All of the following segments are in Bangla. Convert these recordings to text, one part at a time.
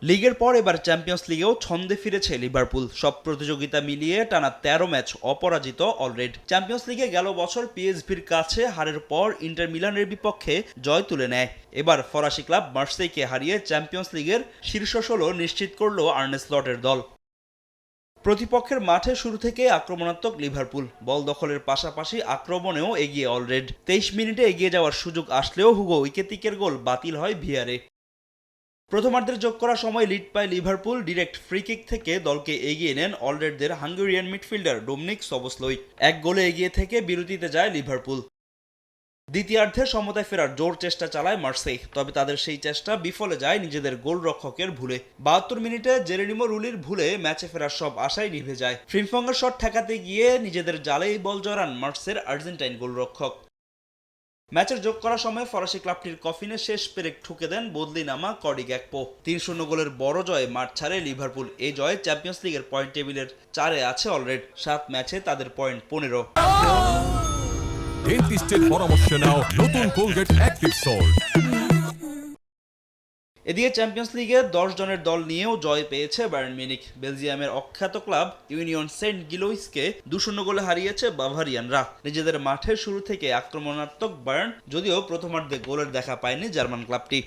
লিগের পর এবার চ্যাম্পিয়ন্স লিগেও ছন্দে ফিরেছে লিভারপুল। সব প্রতিযোগিতা মিলিয়ে টানা ১৩ ম্যাচ অপরাজিত অলরেড। চ্যাম্পিয়ন্স লিগে গেল বছর পিএসভির কাছে হারের পর ইন্টার মিলানের বিপক্ষে জয় তুলে নেয়। এবার ফরাসি ক্লাব মার্সেইকে হারিয়ে চ্যাম্পিয়ন্স লিগের শীর্ষ ১৬ নিশ্চিত করল আর্নে স্লটের দল। প্রতিপক্ষের মাঠে শুরু থেকে আক্রমণাত্মক লিভারপুল, বল দখলের পাশাপাশি আক্রমণেও এগিয়ে অলরেড। ২৩ মিনিটে এগিয়ে যাওয়ার সুযোগ আসলেও হুগো উইকেতিকের গোল বাতিল হয় ভিআরে। প্রথমার্ধের যোগ করা সময় লিড পায় লিভারপুল। ডিরেক্ট ফ্রি কিক থেকে দলকে এগিয়ে নেন অলরেডদের হাঙ্গেরিয়ান মিডফিল্ডার ডোমিনিক সবোসলাই। এক গোলে এগিয়ে থেকে বিরতিতে যায় লিভারপুল। দ্বিতীয়ার্ধে সমতায় ফেরার জোর চেষ্টা চালায় মার্সেই, তবে তাদের সেই চেষ্টা বিফলে যায় নিজেদের গোলরক্ষকের ভুলে। ৭২ মিনিটে জেরেনিমো রুলির ভুলে ম্যাচে ফেরার সব আশাই নিভে যায়। ফ্রিম্পংয়ের শট ঠেকাতে গিয়ে নিজেদের জালেই বল জড়ান মার্সের আর্জেন্টাইন গোলরক্ষক। ম্যাচের যোগ করার সময় ফরাসি ক্লাবটির কফিনে শেষ পেরেক ঠুকে দেন বদলি নামা কডি গ্যাকপো। ৩-০ গোলের বড় জয়ে মাঠ ছাড়ে লিভারপুল। এই জয়ে চ্যাম্পিয়ন্স লিগের পয়েন্ট টেবিলের ৪-এ আছে অলরেড। ৭ ম্যাচে তাদের পয়েন্ট ১৫। ডেন্টিস্টের পরামর্শ নাও নতুন কোলগেট অ্যাক্টিভ সল্ট। এদিকে চ্যাম্পিয়ন্স লিগে ১০ জনের দল নিয়েও জয় পেয়েছে বায়ার্ন মিউনিখ। বেলজিয়ামের অখ্যাত ক্লাব ইউনিয়ন সেন্ট গিলোইসকে ২-০ গোলে হারিয়েছে বাভারিয়ানরা। নিজেদের মাঠে শুরু থেকে আক্রমণাত্মক বায়ার্ন, যদিও প্রথমার্ধে গোলের দেখা পায়নি জার্মান ক্লাবটি।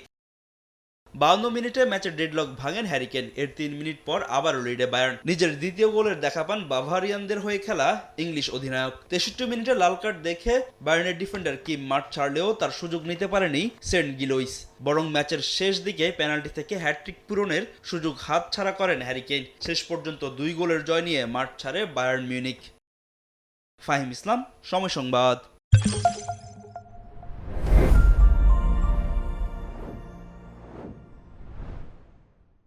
৫২ মিনিটে ম্যাচের ডেডলক ভাঙেন হ্যারি কেন। এর ৩ মিনিট পর আবারও লিডে বায়ার্ন। নিজের দ্বিতীয় গোলের দেখা পান বাভারিয়ানদের হয়ে খেলা ইংলিশ অধিনায়ক। ৬৩ মিনিটে লাল কার্ড দেখে বায়ার্নের ডিফেন্ডার কিম মাঠ ছাড়লেও তার সুযোগ নিতে পারেনি সেন্ট গিলোইস। বরং ম্যাচের শেষ দিকে পেনাল্টি থেকে হ্যাটট্রিক পূরণের সুযোগ হাতছাড়া করেন হ্যারি কেন। শেষ পর্যন্ত ২ গোলের জয় নিয়ে মাঠ ছাড়ে বায়ার্ন মিউনিখ। ফাহিম ইসলাম, সময় সংবাদ।